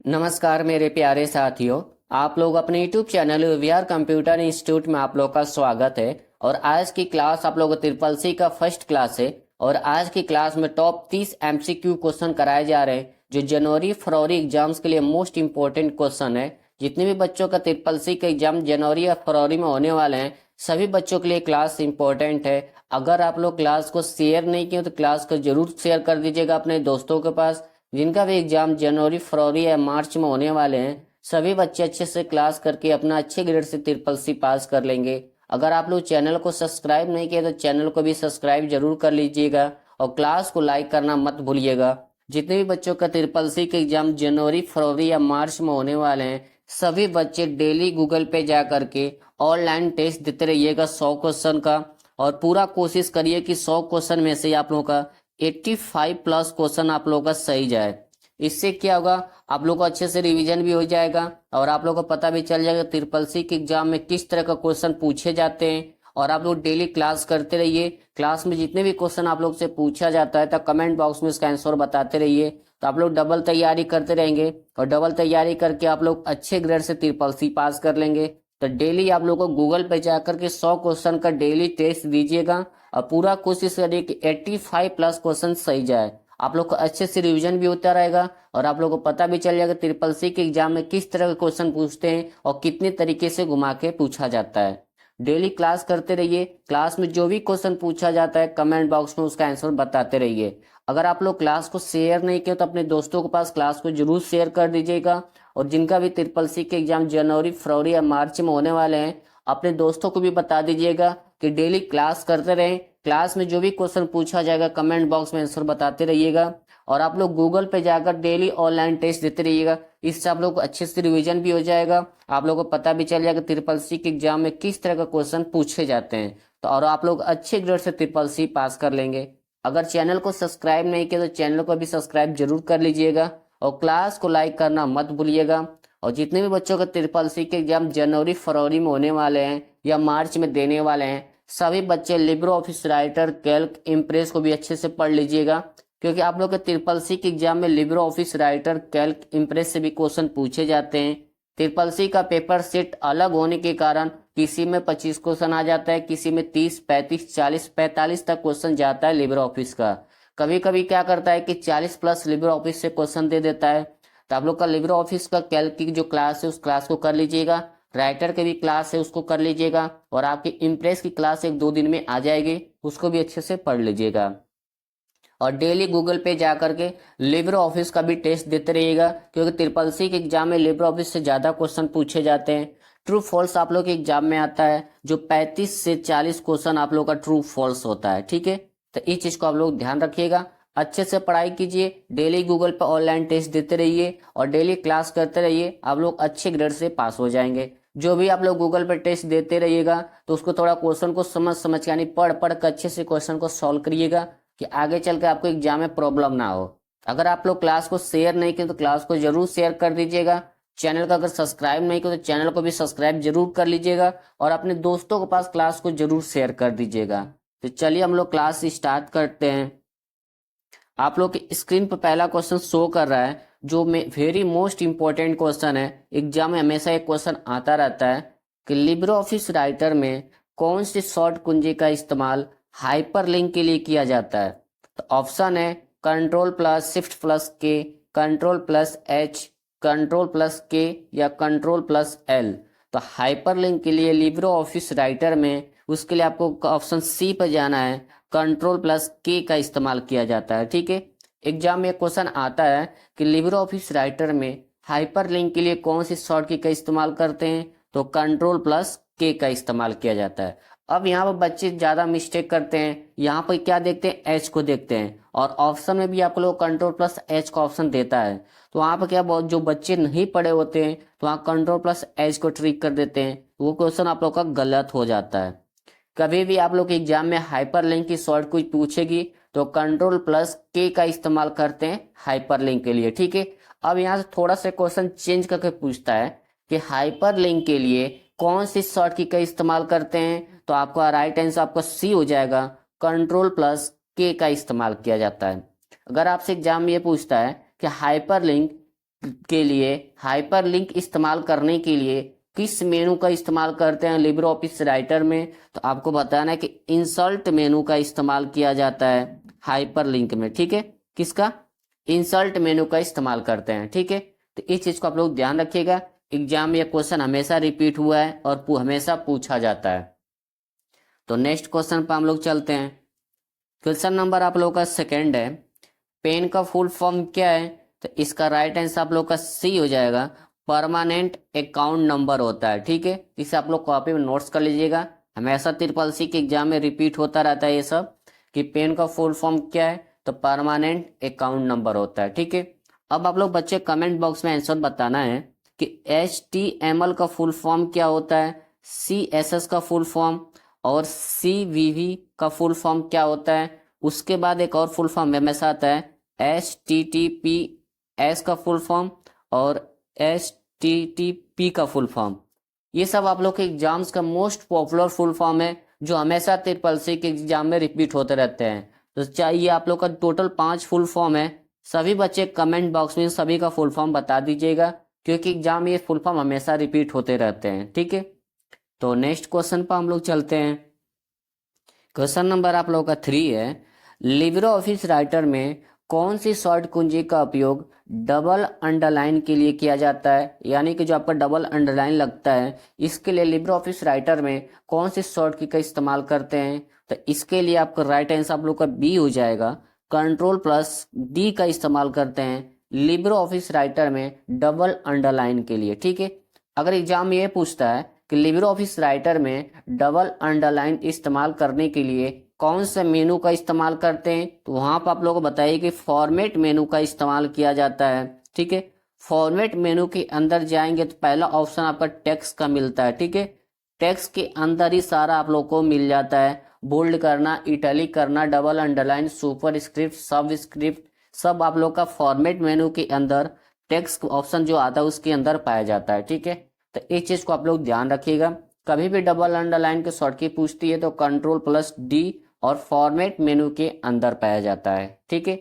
नमस्कार मेरे प्यारे साथियों। आप लोग अपने YouTube channel VR computer institute में आप लोग का स्वागत है। और आज की क्लास आप लोग ट्रिपल सी का फर्स्ट क्लास है। और आज की क्लास में टॉप 30 MCQ क्वेश्चन कराए जा रहे हैं जो जनवरी फरवरी एग्जाम्स के लिए मोस्ट इंपॉर्टेंट क्वेश्चन है। जितने भी बच्चों का ट्रिपल सी का एग्जाम जनवरी या फरवरी में होने वाले हैं सभी बच्चों के लिए क्लास इंपॉर्टेंट है। अगर आप लोग क्लास को शेयर नहीं किए तो क्लास को जरूर शेयर कर दीजिएगा अपने दोस्तों के पास जिनका भी एग्जाम जनवरी फरवरी या मार्च में होने वाले हैं। सभी बच्चे अच्छे से क्लास करके अपना अच्छे ग्रेड से ट्रिपल सी पास कर लेंगे। अगर आप लोग चैनल को सब्सक्राइब नहीं किए तो चैनल को भी सब्सक्राइब जरूर कर लीजिएगा और क्लास को लाइक करना मत भूलिएगा। जितने भी बच्चों का ट्रिपल सी के एग्जाम जनवरी फरवरी या मार्च में होने वाले हैं सभी बच्चे डेली गूगल पे जा करके ऑनलाइन टेस्ट देते रहिएगा 100 क्वेश्चन का। और पूरा कोशिश करिए कि 100 क्वेश्चन में से आप लोगों का 85 प्लस क्वेश्चन आप लोगों का सही जाए। इससे क्या होगा, आप लोग को अच्छे से रिवीजन भी हो जाएगा और आप लोग को पता भी चल जाएगा ट्रिपल सी के एग्जाम में किस तरह का क्वेश्चन पूछे जाते हैं। और आप लोग डेली क्लास करते रहिए। क्लास में जितने भी क्वेश्चन आप लोग से पूछा जाता है तो कमेंट बॉक्स में इसका आंसर बताते रहिए। तो आप लोग डबल तैयारी करते रहेंगे और डबल तैयारी करके आप लोग अच्छे ग्रेड से ट्रिपल सी पास कर लेंगे। तो डेली आप लोग को गूगल पे जाकर के 100 क्वेश्चन का डेली टेस्ट दीजिएगा और पूरा कोशिश करिए कि 85 प्लस क्वेश्चन सही जाए। आप लोग को अच्छे से रिवीजन भी होता रहेगा और आप लोग को पता भी चल जाएगा ट्रिपल सी के एग्जाम में किस तरह के क्वेश्चन पूछते हैं और कितने तरीके से घुमा के पूछा जाता है। डेली क्लास करते रहिए। क्लास में जो भी क्वेश्चन पूछा जाता है कमेंट बॉक्स में उसका आंसर बताते रहिए। अगर आप लोग क्लास को शेयर नहीं किए तो अपने दोस्तों के पास क्लास को जरूर शेयर कर दीजिएगा। और जिनका भी ट्रिपल सी के एग्जाम जनवरी फरवरी या मार्च में होने वाले हैं अपने दोस्तों को भी बता दीजिएगा कि डेली क्लास करते रहें। क्लास में जो भी क्वेश्चन पूछा जाएगा कमेंट बॉक्स में आंसर बताते रहिएगा। और आप लोग गूगल पे जाकर डेली ऑनलाइन टेस्ट देते रहिएगा। इससे आप लोग को अच्छे से रिवीजन भी हो जाएगा। आप लोगों को पता भी चल जाएगा ट्रिपल सी के एग्जाम में किस तरह का क्वेश्चन पूछे जाते हैं। तो और आप लोग अच्छे ग्रेड से ट्रिपल सी पास कर लेंगे। अगर चैनल को सब्सक्राइब नहीं किया तो चैनल को भी सब्सक्राइब जरूर कर लीजिएगा और क्लास को लाइक करना मत भूलिएगा। और जितने भी बच्चों का ट्रिपल सी के एग्जाम जनवरी फरवरी में होने वाले हैं या मार्च में देने वाले हैं सभी बच्चे Libre office writer Calc impress को भी अच्छे से पढ़ लीजिएगा। क्योंकि आप लोग के ट्रिपल सी के एग्जाम में Libre office writer Calc impress से भी क्वेश्चन पूछे जाते हैं। ट्रिपल सी का पेपर सेट अलग होने के कारण किसी में 25 क्वेश्चन आ जाता है, किसी में 30 35 40 45 तक क्वेश्चन जाता है लिब्रो ऑफिस का। कभी कभी क्या करता है कि 40 प्लस लिब्रो ऑफिस से क्वेश्चन दे देता है। तो आप लोग का लिब्रो ऑफिस का कैल्क की जो क्लास है उस क्लास को कर लीजिएगा। राइटर की भी क्लास है उसको कर लीजिएगा और आपकी इम्प्रेस की क्लास 1-2 दिन में आ जाएगी, उसको भी अच्छे से पढ़ लीजिएगा। और डेली गूगल पे जा करके लिब्रो ऑफिस का भी टेस्ट देते रहिएगा क्योंकि ट्रिपल सी के एग्जाम में लिब्रो ऑफिस से ज़्यादा क्वेश्चन पूछे जाते हैं। ट्रू फॉल्स आप लोग के एग्जाम में आता है जो 35 से 40 क्वेश्चन आप लोग का ट्रू फॉल्स होता है। ठीक है, तो इस चीज़ को आप लोग ध्यान रखिएगा। अच्छे से पढ़ाई कीजिए, डेली गूगल पर ऑनलाइन टेस्ट देते रहिए और डेली क्लास करते रहिए। आप लोग अच्छे ग्रेड से पास हो जाएंगे। जो भी आप लोग गूगल पर टेस्ट देते रहिएगा तो उसको थोड़ा क्वेश्चन को समझ समझ के यानी पढ़ पढ़ कर अच्छे से क्वेश्चन को सॉल्व करिएगा कि आगे चल के आपको एग्जाम में प्रॉब्लम ना हो। अगर आप लोग क्लास को शेयर नहीं किए तो क्लास को जरूर शेयर कर दीजिएगा। चैनल का अगर सब्सक्राइब नहीं किया तो चैनल को भी सब्सक्राइब जरूर कर लीजिएगा और अपने दोस्तों के पास क्लास को जरूर शेयर कर दीजिएगा। तो चलिए हम लोग क्लास स्टार्ट करते हैं। आप लोग की स्क्रीन पर पहला क्वेश्चन शो कर रहा है जो वेरी मोस्ट इंपॉर्टेंट क्वेश्चन है। एग्जाम में हमेशा एक क्वेश्चन आता रहता है कि लिब्रो ऑफिस राइटर में कौन सी शॉर्ट कुंजी का इस्तेमाल हाइपरलिंक के लिए किया जाता है। तो ऑप्शन है कंट्रोल प्लस शिफ्ट प्लस के, control plus H, control plus के या कंट्रोल प्लस एल। तो हाइपरलिंक के लिए लिब्रो ऑफिस राइटर में उसके लिए आपको ऑप्शन सी पर जाना है, कंट्रोल प्लस के का इस्तेमाल किया जाता है। ठीक है, एग्जाम में क्वेश्चन आता है कि लिब्रो ऑफिस राइटर में हाइपरलिंक के लिए कौन सी शॉर्ट की का इस्तेमाल करते हैं। तो कंट्रोल प्लस के का इस्तेमाल किया जाता है। अब यहाँ पर बच्चे ज्यादा मिस्टेक करते हैं, यहाँ पर क्या देखते हैं, एच को देखते हैं और ऑप्शन में भी आप लोग कंट्रोल प्लस एच का ऑप्शन देता है। तो वहाँ पर क्या बहुत जो बच्चे नहीं पढ़े होते हैं तो वहाँ कंट्रोल प्लस एच को ट्रिक कर देते हैं, वो क्वेश्चन आप लोग का गलत हो जाता है। कभी भी आप लोग के एग्जाम में हाइपरलिंक की शॉर्ट कुछ पूछेगी तो कंट्रोल प्लस के का इस्तेमाल करते हैं हाइपरलिंक के लिए। ठीक है, अब यहाँ से थोड़ा सा क्वेश्चन चेंज करके पूछता है कि हाइपरलिंक के लिए कौन सी शॉर्ट की का इस्तेमाल करते हैं। तो आपका राइट आंसर आपका सी हो जाएगा, कंट्रोल प्लस के का इस्तेमाल किया जाता है। अगर आपसे एग्जाम में ये पूछता है कि हाइपरलिंक के लिए हाइपरलिंक इस्तेमाल करने के लिए किस मेनू का इस्तेमाल करते हैं लिब्रे ऑफिस राइटर में? तो आपको बताना है कि इंसर्ट मेनू का इस्तेमाल किया जाता है हाइपरलिंक में। ठीक है, किसका? इंसर्ट मेनू का इस्तेमाल करते हैं। ठीक है, तो इस चीज को आप लोग ध्यान रखिएगा। एग्जाम में यह क्वेश्चन हमेशा रिपीट हुआ है और हमेशा पूछा जाता है। तो नेक्स्ट क्वेश्चन पर हम लोग चलते हैं। क्वेश्चन नंबर आप लोगों का सेकंड है, पेन का फुल फॉर्म क्या है? तो इसका राइट आंसर आप लोग का सी हो जाएगा, परमानेंट अकाउंट नंबर होता है। ठीक है, इसे आप लोग कॉपी में नोट्स कर लीजिएगा, हमेशा ट्रिपल सी के एग्जाम में रिपीट होता रहता है ये सब कि पेन का फुल फॉर्म क्या है, तो परमानेंट अकाउंट नंबर होता है। ठीक है, अब आप लोग बच्चे कमेंट बॉक्स में आंसर बताना है कि HTML का फुल फॉर्म क्या होता है, CSS का फुल फॉर्म और CVV का फुल फॉर्म क्या होता है। उसके बाद एक और फुल फॉर्म हमेशा आता है HTTPS का फुल फॉर्म और HTTP का फुल फॉर्म। ये सब आप लोग के एग्जाम्स का मोस्ट पॉपुलर फुल फॉर्म है जो हमेशा ट्रिपल सी के एग्जाम में रिपीट होते रहते हैं। तो चाहिए आप लोग का टोटल 5 फुल फॉर्म है। सभी बच्चे कमेंट बॉक्स में सभी का फुल फॉर्म बता दीजिएगा क्योंकि एग्जाम में ये फुल फॉर्म हमेशा रिपीट होते रहते हैं। ठीक है, तो नेक्स्ट क्वेश्चन पर हम लोग चलते हैं। क्वेश्चन नंबर आप लोगों का 3 है, लिब्रे ऑफिस राइटर में कौन सी शॉर्ट कुंजी का उपयोग डबल अंडरलाइन के लिए किया जाता है? यानी कि जो आपका डबल अंडरलाइन लगता है इसके लिए लिब्रे ऑफिस राइटर में कौन सी शॉर्ट की का इस्तेमाल करते हैं? तो इसके लिए आपका राइट आंसर आप लोग का बी हो जाएगा, Ctrl+D का इस्तेमाल करते हैं लिब्रे ऑफिस राइटर में डबल अंडरलाइन के लिए। ठीक है, अगर एग्जाम में ये पूछता है कि लिब्रे ऑफिस राइटर में डबल अंडरलाइन इस्तेमाल करने के लिए कौन से मेनू का इस्तेमाल करते हैं, तो वहां पर आप लोगों को बताइए कि फॉर्मेट मेनू का इस्तेमाल किया जाता है। ठीक है, फॉर्मेट मेनू के अंदर जाएंगे तो पहला ऑप्शन आपका टेक्स्ट का मिलता है। ठीक है, टेक्स्ट के अंदर ही सारा आप लोग को मिल जाता है, बोल्ड करना, इटैलिक करना, डबल अंडरलाइन, सुपर स्क्रिप्ट, सब स्क्रिप्ट, सब आप लोग का फॉर्मेट मेनू के अंदर टेक्स्ट ऑप्शन जो आता है उसके अंदर पाया जाता है। ठीक है, तो इस चीज को आप लोग ध्यान रखिएगा। कभी भी डबल अंडरलाइन के शॉर्ट की पूछती है तो Ctrl+D और फॉर्मेट मेनू के अंदर पाया जाता है। ठीक है,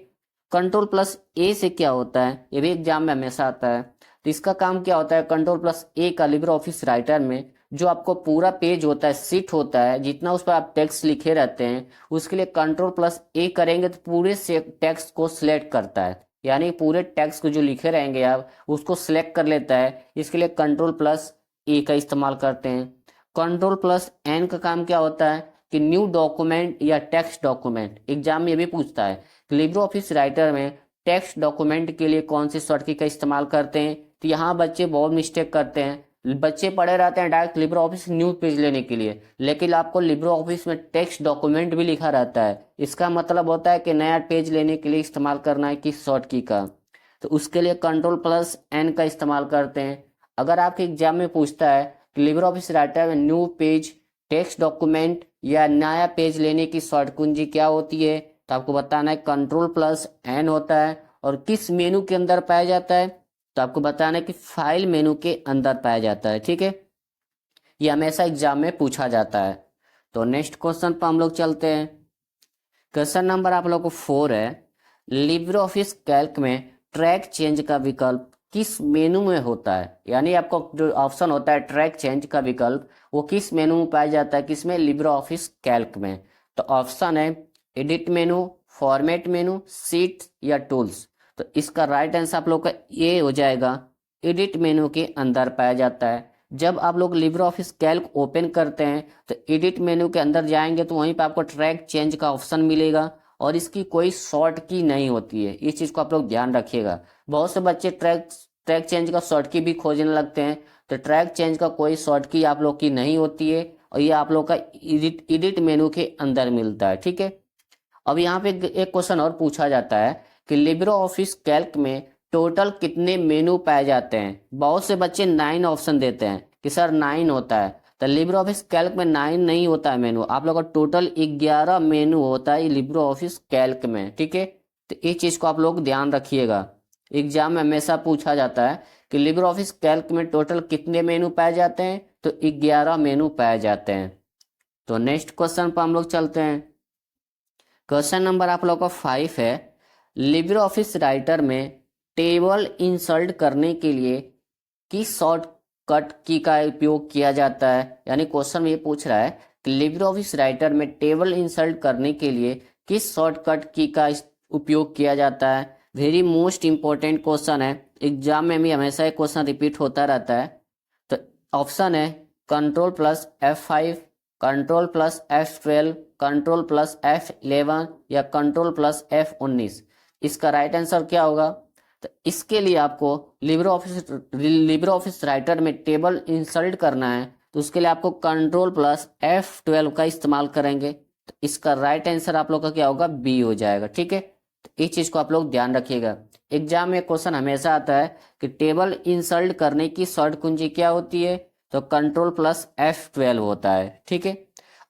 Ctrl+A से क्या होता है, ये भी एग्जाम में हमेशा आता है। तो इसका काम क्या होता है, Ctrl+A का लिब्रे ऑफिस राइटर में जो आपको पूरा पेज होता है, सीट होता है, जितना उस पर आप टेक्स्ट लिखे रहते हैं उसके लिए Ctrl+A करेंगे तो पूरे से टेक्स्ट को सिलेक्ट करता है, यानी पूरे टेक्स्ट को जो लिखे रहेंगे आप उसको सिलेक्ट कर लेता है। इसके लिए Ctrl+A का इस्तेमाल करते हैं। Ctrl+N का काम क्या होता है कि न्यू डॉक्यूमेंट या टेक्स्ट डॉक्यूमेंट, एग्जाम में ये भी पूछता है लिब्रे ऑफिस राइटर में टेक्स्ट डॉक्यूमेंट के लिए कौन सी शॉर्टकी का इस्तेमाल करते हैं। तो यहाँ बच्चे बहुत मिस्टेक करते हैं, बच्चे पढ़े रहते हैं direct Libre office new page लेने के लिए, लेकिन आपको लिब्रे ऑफिस में टेक्स्ट डॉक्यूमेंट भी लिखा रहता है। इसका मतलब होता है कि नया पेज लेने के लिए इस्तेमाल करना है किस शॉर्टकी का, तो उसके लिए Ctrl+N का इस्तेमाल करते हैं। अगर आपके एग्जाम में पूछता है कि लिब्रे ऑफिस राइटर में न्यू पेज, टेक्स्ट डॉक्यूमेंट या नया पेज लेने की शॉर्ट कुंजी क्या होती है, तो आपको बताना है Ctrl+N होता है। और किस मेनू के अंदर पाया जाता है, तो आपको बताना है कि फाइल मेनू के अंदर पाया जाता है। ठीक है, ये हमेशा एग्जाम में पूछा जाता है। तो नेक्स्ट क्वेश्चन पर हम लोग चलते हैं। क्वेश्चन नंबर आप लोग को 4 है, लिब्रे ऑफिस कैल्क में ट्रैक चेंज का विकल्प किस मेनू में होता है? यानी आपको जो ऑप्शन होता है ट्रैक चेंज का विकल्प वो किस मेनू में पाया जाता है, किसमें? लिब्रे ऑफिस कैल्क में। तो ऑप्शन है एडिट मेनू, फॉर्मेट मेनू, सीट या टूल्स। तो इसका राइट आंसर आप लोग का ये हो जाएगा, एडिट मेनू के अंदर पाया जाता है। जब आप लोग लिब्रे ऑफिस कैल्क ओपन करते हैं तो एडिट मेनू के अंदर जाएंगे तो वहीं पे आपको ट्रैक चेंज का ऑप्शन मिलेगा और इसकी कोई शॉर्ट की नहीं होती है, इस चीज को आप लोग ध्यान रखिएगा। बहुत से बच्चे ट्रैक ट्रैक चेंज का शॉर्ट की भी खोजने लगते हैं, तो ट्रैक चेंज का कोई शॉर्ट की आप लोग की नहीं होती है और ये आप लोग का एडिट मेनू के अंदर मिलता है। ठीक है, अब यहाँ पे एक क्वेश्चन और पूछा जाता है कि लिब्रे ऑफिस कैल्क में टोटल कितने मेनू पाए जाते हैं? बहुत से बच्चे 9 ऑप्शन देते हैं कि सर 9 होता है, तो लिब्रे ऑफिस कैल्क में 9 नहीं होता है मेनू, आप लोग का टोटल 11 मेनू होता है लिब्रे ऑफिस कैल्क में। ठीक है, तो इस चीज को आप लोग ध्यान रखिएगा, एग्जाम में हमेशा पूछा जाता है कि लिब्रे ऑफिस कैल्क में टोटल कितने मेनू पाए जाते हैं, तो 11 मेनू पाए जाते हैं। तो नेक्स्ट क्वेश्चन पर हम लोग चलते हैं। क्वेश्चन नंबर आप लोग का 5 है, लिब्रे ऑफिस राइटर में टेबल इंसर्ट करने के लिए किस शॉर्टकट की का उपयोग किया जाता है। यानी क्वेश्चन में ये पूछ रहा है कि लिब्रे ऑफिस राइटर में टेबल इंसर्ट करने के लिए किस शॉर्टकट की का उपयोग किया जाता है। वेरी मोस्ट इंपॉर्टेंट क्वेश्चन है, एग्जाम में भी हमेशा ये क्वेश्चन रिपीट होता रहता है। तो ऑप्शन है control plus F5, control plus F12, control plus F11 या कंट्रोल प्लस F19। इसका राइट आंसर क्या होगा। तो इसके लिए आपको लिब्रे ऑफिस राइटर में टेबल इंसर्ट करना है, तो उसके लिए आपको कंट्रोल प्लस F12 का इस्तेमाल करेंगे। तो इसका राइट आंसर आप लोग का क्या होगा, बी हो जाएगा। ठीक है, तो इस चीज को आप लोग ध्यान रखिएगा। एग्जाम में क्वेश्चन हमेशा आता है कि टेबल इंसर्ट करने की शॉर्ट कुंजी क्या होती है, तो कंट्रोल प्लस F12 होता है। ठीक है,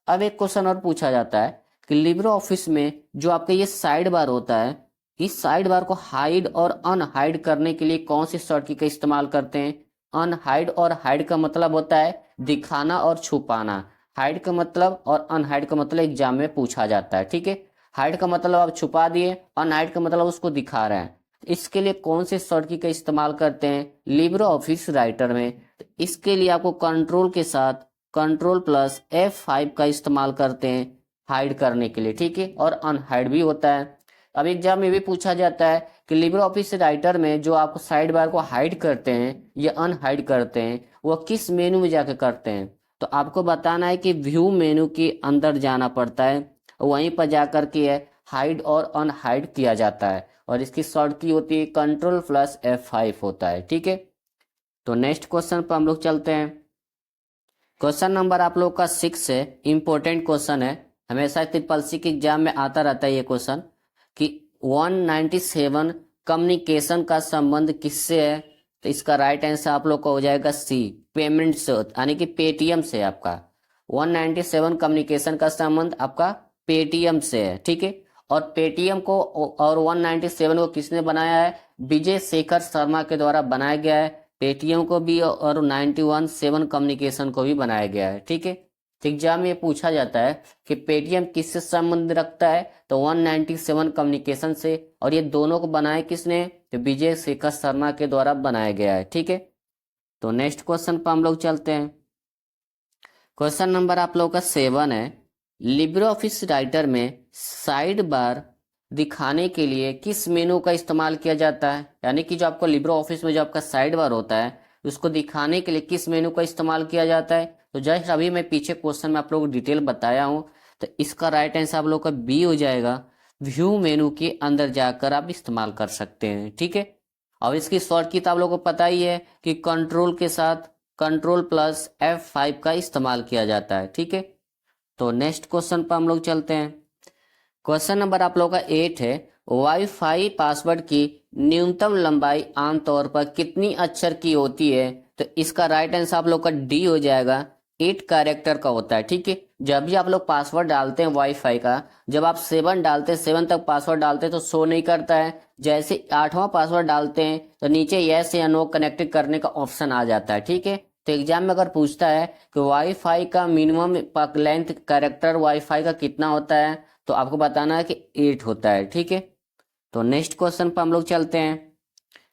अब एक क्वेश्चन और पूछा जाता है कि लिब्रे ऑफिस में जो आपका ये साइड बार होता है, इस साइड बार को हाइड और अनहाइड करने के लिए कौन सी शॉर्ट की का इस्तेमाल करते हैं। अनहाइड और हाइड का मतलब होता है दिखाना और छुपाना। हाइड का मतलब और अनहाइड का मतलब एग्जाम में पूछा जाता है। ठीक है, हाइड का मतलब आप छुपा दिए, अनहाइड का मतलब उसको दिखा रहे हैं। इसके लिए कौन से शॉर्ट की का इस्तेमाल करते हैं लिब्रे ऑफिस राइटर में। तो इसके लिए आपको कंट्रोल के साथ कंट्रोल प्लस F5 का इस्तेमाल करते हैं हाइड करने के लिए। ठीक है, और अनहाइड भी होता है। अब एग्जाम में भी पूछा जाता है कि लिब्रे ऑफिस राइटर में जो आपको साइड बार को हाइड करते हैं या अनहाइड करते हैं वो किस मेनू में जाकर करते हैं। तो आपको बताना है कि व्यू मेनू के अंदर जाना पड़ता है, वहीं पर जाकर के हाइड और अनहाइड किया जाता है, और इसकी शॉर्ट की होती है कंट्रोल प्लस F5 होता है। ठीक है, तो नेक्स्ट क्वेश्चन पर हम लोग चलते हैं। क्वेश्चन नंबर आप लोग का 6 है, इंपॉर्टेंट क्वेश्चन है, हमेशा ट्रिपल सी के एग्जाम में आता रहता है ये क्वेश्चन कि 197 कम्युनिकेशन का संबंध किससे है। तो इसका राइट आंसर आप लोग का हो जाएगा सी, पेमेंट से, यानी कि पेटीएम से। आपका 197 कम्युनिकेशन का संबंध आपका पेटीएम से है। ठीक है, और पेटीएम को और 197 को किसने बनाया है, विजय शेखर शर्मा के द्वारा बनाया गया है। पेटीएम को भी और 917 कम्युनिकेशन को भी बनाया गया है। ठीक है, तो एग्जाम में पूछा जाता है कि पेटीएम किससे संबंध रखता है, तो 197 कम्युनिकेशन से, और ये दोनों को बनाया किसने, तो विजय शेखर शर्मा के द्वारा बनाया गया है। ठीक है, तो नेक्स्ट क्वेश्चन पर हम लोग चलते हैं। क्वेश्चन नंबर आप लोग का 7 है, लिब्रे ऑफिस राइटर में साइड बार दिखाने के लिए किस मेनू का इस्तेमाल किया जाता है। यानी कि जो आपको लिब्रे ऑफिस में जो आपका साइड बार होता है उसको दिखाने के लिए किस मेनू का इस्तेमाल किया जाता है। तो जस्ट अभी मैं पीछे क्वेश्चन में आप लोग को डिटेल बताया हूं, तो इसका राइट आंसर आप लोग का बी हो जाएगा। व्यू मेनू के अंदर जाकर आप इस्तेमाल कर सकते हैं। ठीक है, अब इसकी शॉर्ट की तो आप लोग को पता ही है कि कंट्रोल के साथ कंट्रोल प्लस F5 का इस्तेमाल किया जाता है। ठीक है, तो नेक्स्ट क्वेश्चन पर हम लोग चलते हैं। क्वेश्चन नंबर आप लोग का 8 है, वाईफाई पासवर्ड की न्यूनतम लंबाई आमतौर पर कितनी अक्षर की होती है। तो इसका राइट आंसर आप लोग का डी हो जाएगा, 8 कैरेक्टर का होता है। ठीक है, जब भी आप लोग पासवर्ड डालते हैं वाईफाई का, जब आप 7 डालते हैं, 7 तक पासवर्ड डालते हैं तो शो नहीं करता है। जैसे 8वां पासवर्ड डालते हैं तो नीचे यस या नो कनेक्ट करने का ऑप्शन आ जाता है। ठीक है, तो एग्जाम में अगर पूछता है कि वाईफाई का मिनिमम लेंथ कैरेक्टर वाईफाई का कितना होता है, तो आपको बताना है कि 8 होता है। ठीक है, तो नेक्स्ट क्वेश्चन पर हम लोग चलते हैं।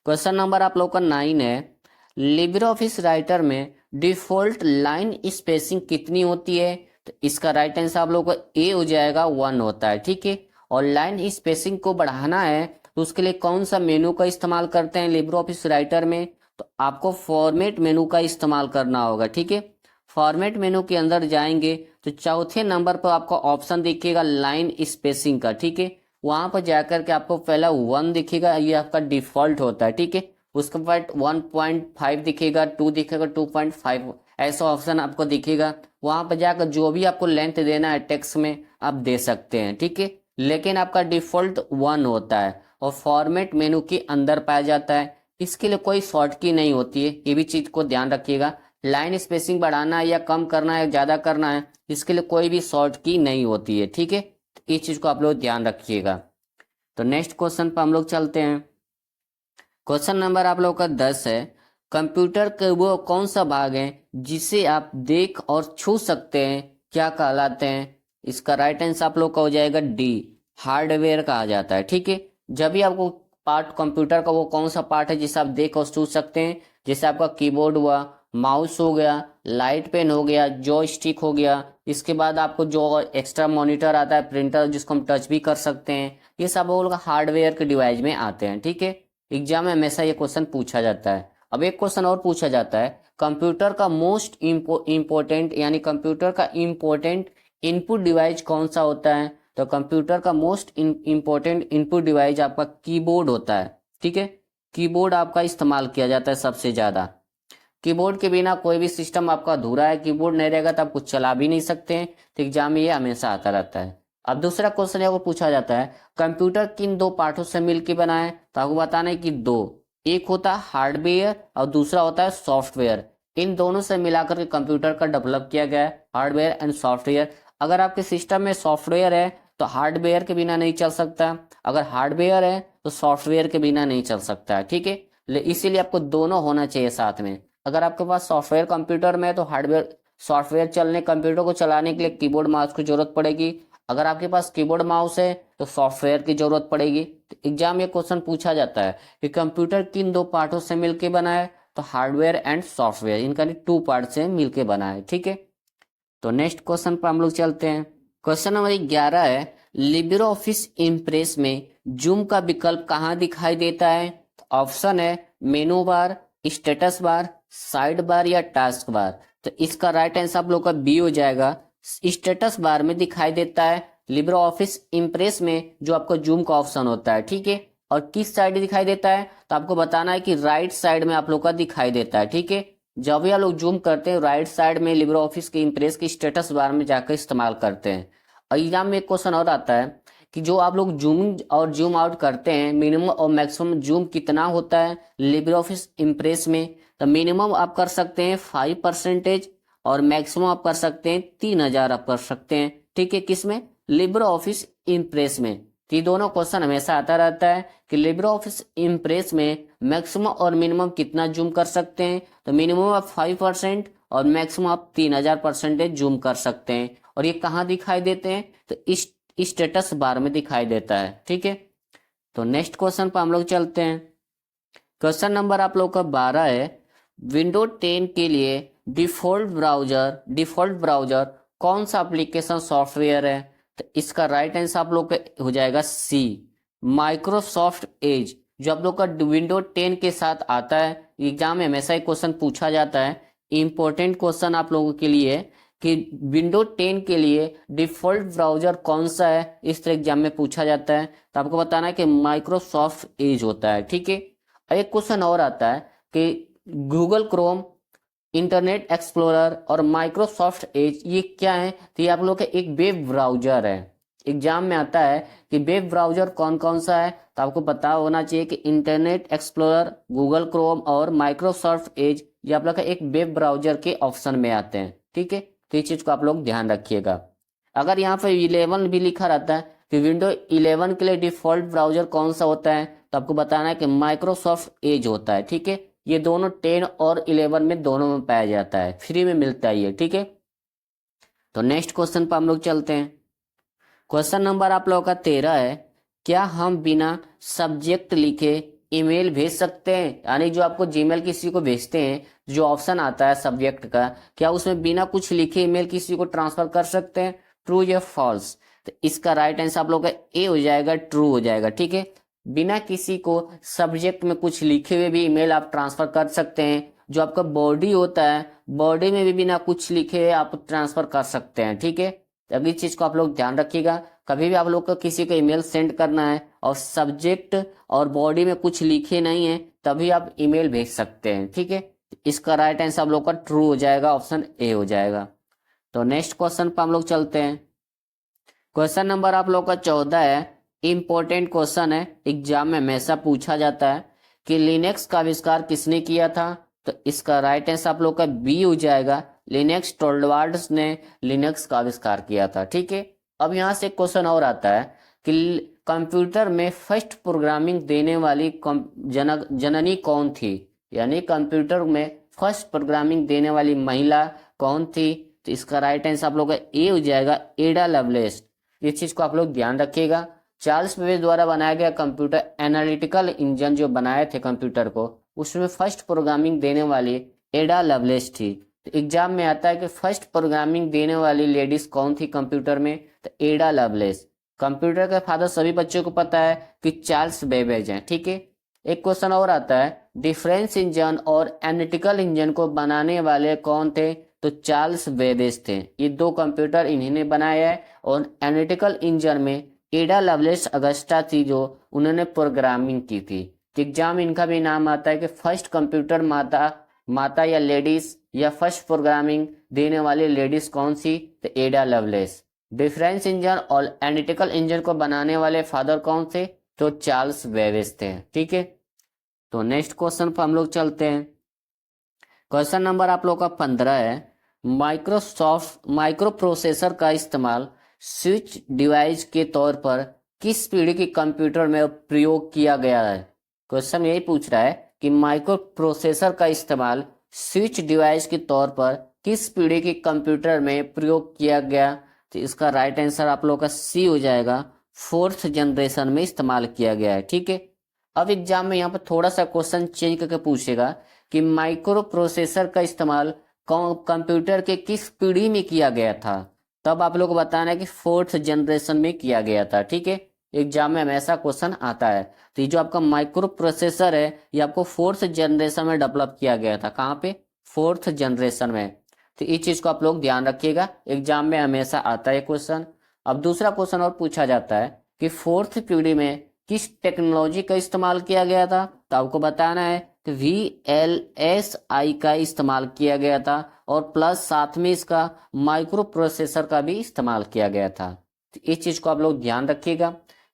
क्वेश्चन नंबर आप लोग का 9 है, लिब्रे ऑफिस राइटर में डिफॉल्ट लाइन स्पेसिंग कितनी होती है। तो इसका राइट आंसर आप लोग का ए हो जाएगा, 1 होता है। ठीक है, और लाइन स्पेसिंग को बढ़ाना है तो उसके लिए कौन सा मेनू का इस्तेमाल करते हैं लिब्रे ऑफिस राइटर में, तो आपको फॉर्मेट मेनू का इस्तेमाल करना होगा। ठीक है, फॉर्मेट मेनू के अंदर जाएंगे तो चौथे नंबर पर आपको ऑप्शन दिखेगा लाइन स्पेसिंग का। ठीक है, वहां पर जाकर के आपको पहला 1 दिखेगा, ये आपका डिफॉल्ट होता है। ठीक है, उसके बाद 1.5 दिखेगा, 2 दिखेगा, 2.5 ऐसा ऑप्शन आपको दिखेगा। वहां पर जाकर जो भी आपको लेंथ देना है टेक्स्ट में आप दे सकते हैं। ठीक है, लेकिन आपका डिफॉल्ट 1 होता है और फॉर्मेट मेनू के अंदर पाया जाता है। इसके लिए कोई शॉर्ट की नहीं होती है, ये भी चीज को ध्यान रखिएगा। लाइन स्पेसिंग बढ़ाना है या कम करना है, ज्यादा करना है, इसके लिए कोई भी शॉर्ट की नहीं होती है। ठीक है, इस चीज को आप लोग ध्यान रखिएगा। तो नेक्स्ट क्वेश्चन पर हम लोग चलते हैं। क्वेश्चन नंबर आप लोग का 10 है, कंप्यूटर का वो कौन सा भाग है जिसे आप देख और छू सकते हैं, क्या कहलाते हैं। इसका राइट आंसर आप लोग का हो जाएगा डी, हार्डवेयर कहा जाता है। ठीक है, जब भी आपको पार्ट कंप्यूटर का वो कौन सा पार्ट है जिसे आप देख और सोच सकते हैं, जैसे आपका कीबोर्ड हुआ, माउस हो गया, लाइट पेन हो गया, जॉयस्टिक हो गया, इसके बाद आपको जो एक्स्ट्रा मॉनिटर आता है, प्रिंटर जिसको हम टच भी कर सकते हैं, ये सब वो लोग हार्डवेयर के डिवाइस में आते हैं। ठीक है, एग्जाम में हमेशा ये क्वेश्चन पूछा जाता है। अब एक क्वेश्चन और पूछा जाता है, कंप्यूटर का मोस्ट इम्पोर्टेंट यानी कंप्यूटर का इम्पोर्टेंट इनपुट डिवाइस कौन सा होता है? तो कंप्यूटर का मोस्ट इम्पोर्टेंट इनपुट डिवाइस आपका कीबोर्ड होता है। ठीक है, कीबोर्ड आपका इस्तेमाल किया जाता है सबसे ज्यादा। कीबोर्ड के बिना कोई भी सिस्टम आपका अधूरा है, कीबोर्ड नहीं रहेगा तो आप कुछ चला भी नहीं सकते हैं। तो एग्जाम में ये हमेशा आता रहता है। अब दूसरा क्वेश्चन है वो पूछा जाता है, कंप्यूटर किन दो पार्टों से मिलकर बना है? तो आपको बताना है कि दो, एक होता है हार्डवेयर और दूसरा होता है सॉफ्टवेयर। इन दोनों से मिलाकर के कंप्यूटर का डेवलप किया गया है, हार्डवेयर एंड सॉफ्टवेयर। अगर आपके सिस्टम में सॉफ्टवेयर है तो हार्डवेयर के बिना नहीं चल सकता, अगर हार्डवेयर है तो सॉफ्टवेयर के बिना नहीं चल सकता है। ठीक है, इसीलिए आपको दोनों होना चाहिए साथ में। अगर आपके पास सॉफ्टवेयर कंप्यूटर में है तो हार्डवेयर सॉफ्टवेयर चलने कंप्यूटर को चलाने के लिए कीबोर्ड माउस की जरूरत पड़ेगी। अगर आपके पास कीबोर्ड माउस है तो सॉफ्टवेयर की जरूरत पड़ेगी। तो एग्जाम में क्वेश्चन पूछा जाता है कि कंप्यूटर किन दो पार्टों से मिलकर बना है? तो हार्डवेयर एंड सॉफ्टवेयर, इनका टू पार्ट से मिलकर बना है। ठीक है, तो नेक्स्ट क्वेश्चन पर हम लोग चलते हैं। क्वेश्चन नंबर 11 है, लिब्रे ऑफिस इम्प्रेस में जूम का विकल्प कहाँ दिखाई देता है? तो ऑप्शन है मेनू बार, स्टेटस बार, साइड बार या टास्क बार। तो इसका राइट आंसर आप लोग का बी हो जाएगा, स्टेटस बार में दिखाई देता है लिब्रे ऑफिस इम्प्रेस में जो आपको जूम का ऑप्शन होता है। ठीक है, और किस साइड दिखाई देता है? तो आपको बताना है कि राइट साइड में आप लोग का दिखाई देता है। ठीक है, जब भी आप लोग जूम करते हैं राइट साइड में लिब्रे ऑफिस के इम्प्रेस के स्टेटस बार में जाकर इस्तेमाल करते हैं। और एग्जाम में एक क्वेश्चन और आता है कि जो आप लोग जूम और जूम आउट करते हैं, मिनिमम और मैक्सिमम जूम कितना होता है लिब्रे ऑफिस इम्प्रेस में? तो मिनिमम आप कर सकते हैं 5% और मैक्सिमम आप कर सकते हैं 3000 आप कर सकते हैं। ठीक है, किसमें? लिब्रे ऑफिस इम्प्रेस में। तो ये दोनों क्वेश्चन हमेशा आता रहता है कि लिब्रे ऑफिस इम्प्रेस में मैक्सिमम और मिनिमम कितना जूम कर सकते हैं? तो मिनिमम आप 5% और मैक्सिमम आप 3000% जूम कर सकते हैं। और ये कहाँ दिखाई देते हैं? तो इस स्टेटस बार में दिखाई देता है। ठीक है, तो नेक्स्ट क्वेश्चन पर हम लोग चलते हैं। क्वेश्चन नंबर आप लोग का 12 है, विंडो 10 के लिए डिफॉल्ट ब्राउजर कौन सा एप्लीकेशन सॉफ्टवेयर है? तो इसका राइट आंसर आप लोग का हो जाएगा सी, माइक्रोसॉफ्ट एज, जो आप लोग का विंडो 10 के साथ आता है। एग्जाम में हमेशा एक क्वेश्चन पूछा जाता है, इंपॉर्टेंट क्वेश्चन आप लोगों के लिए कि विंडो 10 के लिए डिफॉल्ट ब्राउजर कौन सा है, इस तरह एग्जाम में पूछा जाता है। तो आपको बताना है कि माइक्रोसॉफ्ट एज होता है। ठीक है, एक क्वेश्चन और आता है कि गूगल क्रोम, इंटरनेट एक्सप्लोरर और माइक्रोसॉफ्ट एज ये क्या है? तो ये आप लोग का एक वेब ब्राउजर है। एग्जाम में आता है कि वेब ब्राउजर कौन कौन सा है, तो आपको पता होना चाहिए कि इंटरनेट एक्सप्लोरर, गूगल क्रोम और माइक्रोसॉफ्ट एज ये आप लोग का एक वेब ब्राउजर के ऑप्शन में आते हैं। ठीक है, तो इस चीज को आप लोग ध्यान रखिएगा। अगर यहाँ पर 11 भी लिखा रहता है कि विंडो 11 के लिए डिफॉल्ट ब्राउजर कौन सा होता है, तो आपको बताना है कि माइक्रोसॉफ्ट एज होता है। ठीक है, ये दोनों 10 और 11 में दोनों में पाया जाता है, फ्री में मिलता है ये। ठीक है, तो नेक्स्ट क्वेश्चन पर हम लोग चलते हैं। क्वेश्चन नंबर आप लोगों का 13 है, क्या हम बिना सब्जेक्ट लिखे ईमेल भेज सकते हैं? यानी जो आपको जीमेल किसी को भेजते हैं, जो ऑप्शन आता है सब्जेक्ट का, क्या उसमें बिना कुछ लिखे ईमेल किसी को ट्रांसफर कर सकते हैं? ट्रू या फॉल्स? तो इसका राइट आंसर आप लोग का ए हो जाएगा, ट्रू हो जाएगा। ठीक है, बिना किसी को सब्जेक्ट में कुछ लिखे हुए भी ईमेल आप ट्रांसफर कर सकते हैं। जो आपका बॉडी होता है, बॉडी में भी बिना कुछ लिखे आप ट्रांसफर कर सकते हैं। ठीक है, अगली चीज को आप लोग ध्यान रखिएगा, कभी भी आप लोग को किसी को ईमेल सेंड करना है और सब्जेक्ट और बॉडी में कुछ लिखे नहीं है तभी आप ईमेल भेज सकते हैं। ठीक है, इसका राइट आंसर आप लोग का ट्रू हो जाएगा, ऑप्शन ए हो जाएगा। तो नेक्स्ट क्वेश्चन पर हम लोग चलते हैं। क्वेश्चन नंबर आप लोग का 14 है, इंपॉर्टेंट क्वेश्चन है, एग्जाम में हमेशा पूछा जाता है कि लिनक्स का आविष्कार किसने किया था? तो इसका राइट आंसर आप लोग का बी हो जाएगा, लिनक्स टोरवाल्ड्स ने लिनक्स का आविष्कार किया था। ठीक है, अब यहाँ से क्वेश्चन और आता है कि कंप्यूटर में फर्स्ट प्रोग्रामिंग देने वाली जननी कौन थी? यानी कंप्यूटर में फर्स्ट प्रोग्रामिंग देने वाली महिला कौन थी? तो इसका राइट आंसर आप लोग का ए हो जाएगा, एडा लवलेस। इस चीज को आप लोग ध्यान रखिएगा। चार्ल्स बेबेज द्वारा बनाया गया कंप्यूटर एनालिटिकल इंजन जो बनाए थे कंप्यूटर को, उसमें फर्स्ट प्रोग्रामिंग देने वाली एडा लवलेस थी। तो एग्जाम में आता है कि फर्स्ट प्रोग्रामिंग देने वाली लेडीज कौन थी कंप्यूटर में, तो एडा लवलेस। कंप्यूटर के फादर सभी बच्चों को पता है कि चार्ल्स बेबेज हैं, ठीक है। एक क्वेश्चन और आता है, डिफरेंस इंजन और एनालिटिकल इंजन को बनाने वाले कौन थे, तो चार्ल्स बेबेज थे। ये दो कंप्यूटर इन्हीं ने बनाया है। और एनालिटिकल इंजन में एडा लवलेस अगस्टा थी जो उन्होंने प्रोग्रामिंग की थी। एग्जाम इनका भी नाम आता है कि फर्स्ट कंप्यूटर माता या लेडीज या फर्स्ट प्रोग्रामिंग देने वाली लेडीज कौन सी, तो एडा लवलेस। डिफरेंस इंजन और एनालिटिकल इंजन को बनाने वाले फादर कौन थे, तो चार्ल्स बेबेज थे, ठीक है। तो नेक्स्ट क्वेश्चन पर हम लोग चलते हैं। क्वेश्चन नंबर आप लोग का 15 है, माइक्रो प्रोसेसर का इस्तेमाल स्विच डिवाइस के तौर पर किस पीढ़ी के कंप्यूटर में प्रयोग किया गया है। क्वेश्चन यही पूछ रहा है कि माइक्रो प्रोसेसर का इस्तेमाल स्विच डिवाइस के तौर पर किस पीढ़ी के कंप्यूटर में प्रयोग किया गया। तो इसका राइट आंसर आप लोग का सी हो जाएगा, 4th जनरेशन में इस्तेमाल किया गया है, ठीक है। अब एग्जाम में यहाँ पर थोड़ा सा क्वेश्चन चेंज करके पूछेगा कि माइक्रो प्रोसेसर का इस्तेमाल कंप्यूटर के किस पीढ़ी में किया गया था, तब आप लोग को बताना है कि 4th जनरेशन में किया गया था, ठीक है। एग्जाम में हमेशा क्वेश्चन आता है। तो ये जो आपका माइक्रो प्रोसेसर है ये आपको 4th जनरेशन में डेवलप किया गया था। कहाँ पे, 4th जनरेशन में। तो इस चीज को आप लोग ध्यान रखिएगा, एग्जाम में हमेशा आता है क्वेश्चन। अब दूसरा क्वेश्चन और पूछा जाता है कि 4th पीढ़ी में किस टेक्नोलॉजी का इस्तेमाल किया गया था, तो आपको बताना है कि VLSI का इस्तेमाल किया गया था और प्लस साथ में इसका माइक्रो प्रोसेसर का भी इस्तेमाल किया गया था। तो इस चीज को आप लोग ध्यान रखिएगा।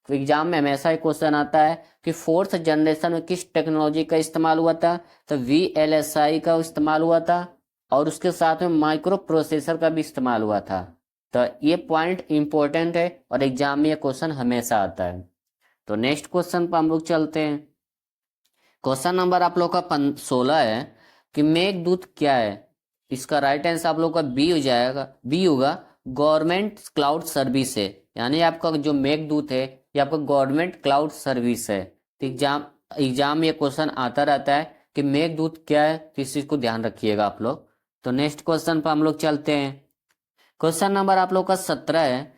तो एग्जाम में हमेशा एक क्वेश्चन आता है कि 4th जनरेशन में किस टेक्नोलॉजी का इस्तेमाल हुआ था, तो VLSI का इस्तेमाल हुआ था और उसके साथ में माइक्रो प्रोसेसर का भी इस्तेमाल हुआ था। तो ये पॉइंट इंपॉर्टेंट है और एग्जाम में ये क्वेश्चन हमेशा आता है। तो नेक्स्ट क्वेश्चन पर हम लोग चलते हैं। क्वेश्चन नंबर आप लोग का 16 है कि मेघदूत क्या है। इसका राइट आंसर आप लोग का बी होगा गवर्नमेंट क्लाउड सर्विस है। यानी आपका जो मेघदूत है ये आपका गवर्नमेंट क्लाउड सर्विस है। तो एग्जाम में ये क्वेश्चन आता रहता है कि मेघदूत क्या है, तो इस चीज को ध्यान रखिएगा आप लोग। तो नेक्स्ट क्वेश्चन पर हम लोग चलते हैं। क्वेश्चन नंबर आप लोग का 17 है,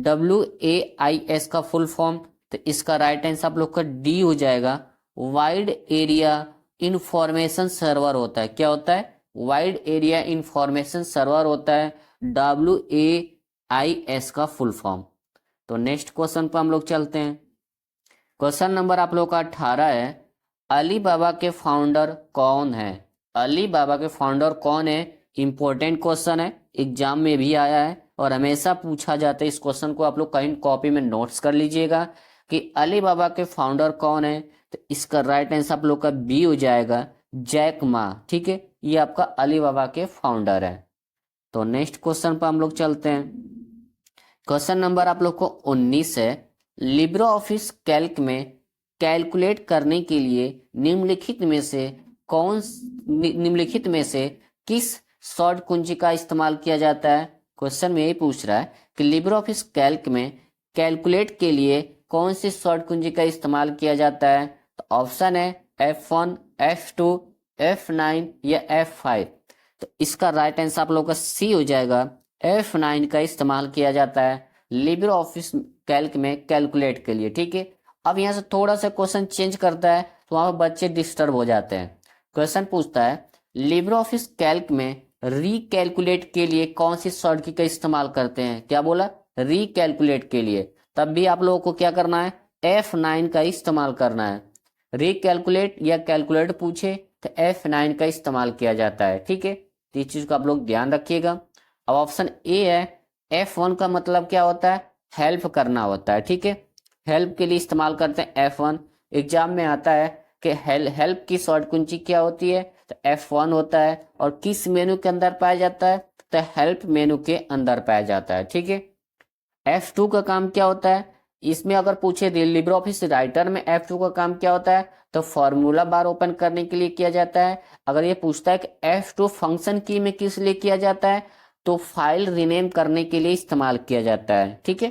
WAIS का फुल फॉर्म। तो इसका राइट आंसर आप लोग का डी हो जाएगा, वाइड एरिया इंफॉर्मेशन सर्वर होता है। क्या होता है, वाइड एरिया इंफॉर्मेशन सर्वर होता है, WAIS का फुल फॉर्म। तो नेक्स्ट क्वेश्चन पर हम लोग चलते हैं। क्वेश्चन नंबर आप लोग का 18 है, अली बाबा के फाउंडर कौन है। अली बाबा के फाउंडर कौन है, इंपॉर्टेंट क्वेश्चन है, एग्जाम में भी आया है और हमेशा पूछा जाता है। इस क्वेश्चन को आप लोग कहीं कॉपी में नोट्स कर लीजिएगा कि अली बाबा के फाउंडर कौन है। तो इसका राइट आंसर आप लोग का बी हो जाएगा, जैक मा, ठीक है। ये आपका अली बाबा के फाउंडर है। तो नेक्स्ट क्वेश्चन पर हम लोग चलते हैं। क्वेश्चन नंबर आप लोग को 19 है, लिब्रो ऑफिस कैल्क में कैलकुलेट करने के लिए निम्नलिखित में से किस शॉर्ट कुंजी का इस्तेमाल किया जाता है। क्वेश्चन में यही पूछ रहा है कि लिब्रो ऑफिस कैल्क में कैलकुलेट के लिए कौन सी शॉर्ट कुंजी का इस्तेमाल किया जाता है। तो ऑप्शन है F1, F2, F9 या F5। तो इसका राइट आंसर आप लोग का सी हो जाएगा, F9 का इस्तेमाल किया जाता है लिब्रो ऑफिस कैल्क में कैलकुलेट के लिए, ठीक है। अब यहाँ से थोड़ा सा क्वेश्चन चेंज करता है तो वहां पर बच्चे डिस्टर्ब हो जाते हैं। क्वेश्चन पूछता है लिब्रो ऑफिस कैल्क में रीकैलकुलेट के लिए कौन सी शॉर्ट की का इस्तेमाल करते हैं। क्या बोला, रीकैलकुलेट के लिए, तब भी आप लोगों को क्या करना है, F9 का इस्तेमाल करना है। रीकैलकुलेट या कैलकुलेट पूछे तो F9 का इस्तेमाल किया जाता है, ठीक है। तो इस चीज को आप लोग ध्यान रखिएगा। अब ऑप्शन ए है, F1 का मतलब क्या होता है, हेल्प करना होता है, ठीक है। हेल्प के लिए इस्तेमाल करते हैं F1। एग्जाम में आता है कि हेल्प की शॉर्ट कुंजी क्या होती है, तो F1 होता है और किस मेनू के अंदर पाया जाता है, तो हेल्प मेनू के अंदर पाया जाता है, ठीक है। F2 का काम क्या होता है, इसमें अगर पूछे लिब्रे ऑफिस राइटर में F2 का काम क्या होता है, तो फॉर्मूला बार ओपन करने के लिए किया जाता है। अगर ये पूछता है कि F2 फंक्शन की में किस लिए किया जाता है, तो फाइल रीनेम करने के लिए इस्तेमाल किया जाता है, ठीक है।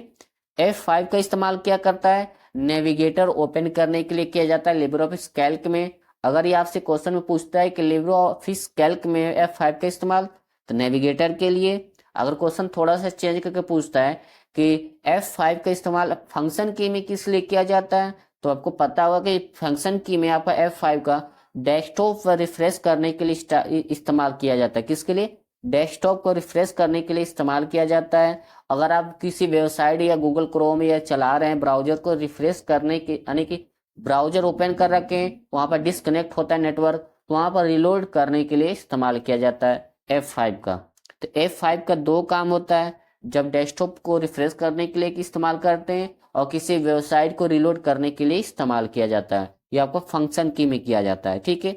F5 का इस्तेमाल क्या करता है, नेविगेटर ओपन करने के लिए किया जाता है लिब्रे ऑफिस कैल्क में। अगर ये आपसे क्वेश्चन में पूछता है कि लिब्रे ऑफिस कैल्क में F5 का इस्तेमाल, तो नेविगेटर के लिए। अगर क्वेश्चन थोड़ा सा चेंज करके पूछता है कि F5 का इस्तेमाल फंक्शन की में किस लिए किया जाता है, तो आपको पता होगा कि फंक्शन की में आपका F5 का डेस्कटॉप पर रिफ्रेश करने के लिए इस्तेमाल किया जाता है। किसके लिए, डेस्कटॉप को रिफ्रेश करने के लिए इस्तेमाल किया जाता है। अगर आप किसी वेबसाइट या गूगल क्रोम या चला रहे हैं, ब्राउजर को रिफ्रेश करने के, यानी कि ब्राउजर ओपन कर रखें, वहां पर डिस्कनेक्ट होता है नेटवर्क, तो वहां पर रिलोड करने के लिए इस्तेमाल किया जाता है F5 का। तो F5 का दो काम होता है, जब डेस्कटॉप को रिफ्रेश करने के लिए इस्तेमाल करते हैं और किसी वेबसाइट को रिलोड करने के लिए इस्तेमाल किया जाता है। ये आपको फंक्शन की में किया जाता है, ठीक है।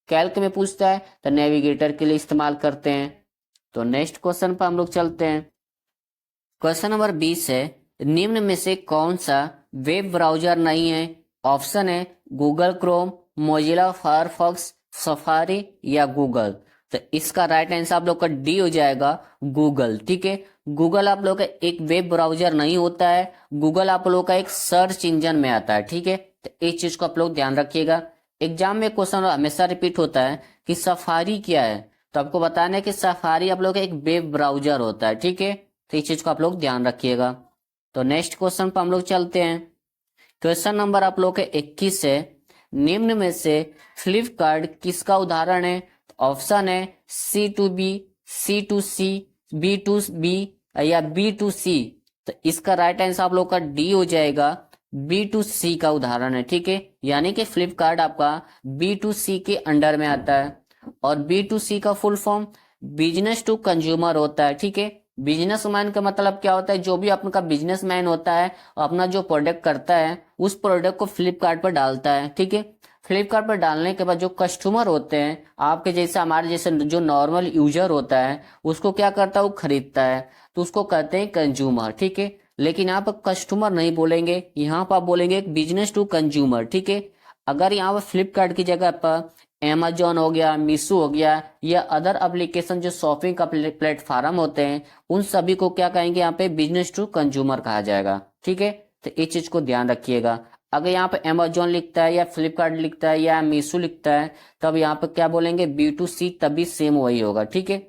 कैल्क में पूछता है तो नेविगेटर के लिए इस्तेमाल करते हैं। तो नेक्स्ट क्वेश्चन पर हम लोग चलते हैं। क्वेश्चन नंबर 20 है, निम्न में से कौन सा वेब ब्राउजर नहीं है। ऑप्शन है Google Chrome, Mozilla Firefox, safari या गूगल। तो इसका राइट आंसर आप लोग का डी हो जाएगा, गूगल, ठीक है। गूगल आप लोग का एक वेब ब्राउजर नहीं होता है, गूगल आप लोग का एक सर्च इंजन में आता है, ठीक है। तो इस चीज को आप लोग ध्यान रखिएगा। एग्जाम में क्वेश्चन हमेशा रिपीट होता है कि सफारी क्या है, तो आपको बताना है कि सफारी आप लोग का एक वेब ब्राउजर होता है, ठीक है। तो इस चीज को आप लोग ध्यान रखिएगा। तो नेक्स्ट क्वेश्चन पर हम लोग चलते हैं। क्वेश्चन नंबर आप लोग के 21 है, निम्न में से फ्लिपकार्ट किसका उदाहरण है। ऑप्शन है C2B, C2C, B2B या B2C। तो इसका राइट आंसर आप लोग का डी हो जाएगा, B2C का उदाहरण है, ठीक है। यानी कि फ्लिपकार्ट आपका B2C के अंडर में आता है। और B2C का full form business to consumer होता है, ठीक है। बिजनेसमैन का मतलब क्या होता है, जो भी आपका बिजनेसमैन होता है अपना जो प्रोडक्ट करता है उस प्रोडक्ट को फ्लिपकार्ट पर डालता है, ठीक है। फ्लिपकार्ट पर डालने के बाद जो कस्टमर होते हैं आपके जैसे, हमारे जैसे जो नॉर्मल यूजर होता है, उसको क्या करता है, वो खरीदता है, तो उसको कहते हैं कंज्यूमर, ठीक है। लेकिन यहाँ पर कस्टमर नहीं बोलेंगे, यहाँ पर आप बोलेंगे बिजनेस टू कंज्यूमर, ठीक है। अगर यहाँ पर फ्लिपकार्ट की जगह पर Amazon हो गया, मीशो हो गया या अदर एप्लीकेशन जो शॉपिंग का प्लेटफॉर्म होते हैं, उन सभी को क्या कहेंगे, यहाँ पे बिजनेस टू कंज्यूमर कहा जाएगा, ठीक है। तो इस चीज को ध्यान रखिएगा। अगर यहाँ पे Amazon लिखता है या फ्लिपकार्ट लिखता है या मीशो लिखता है, तब यहाँ पे क्या बोलेंगे, B2C, तभी सेम वही होगा, ठीक है।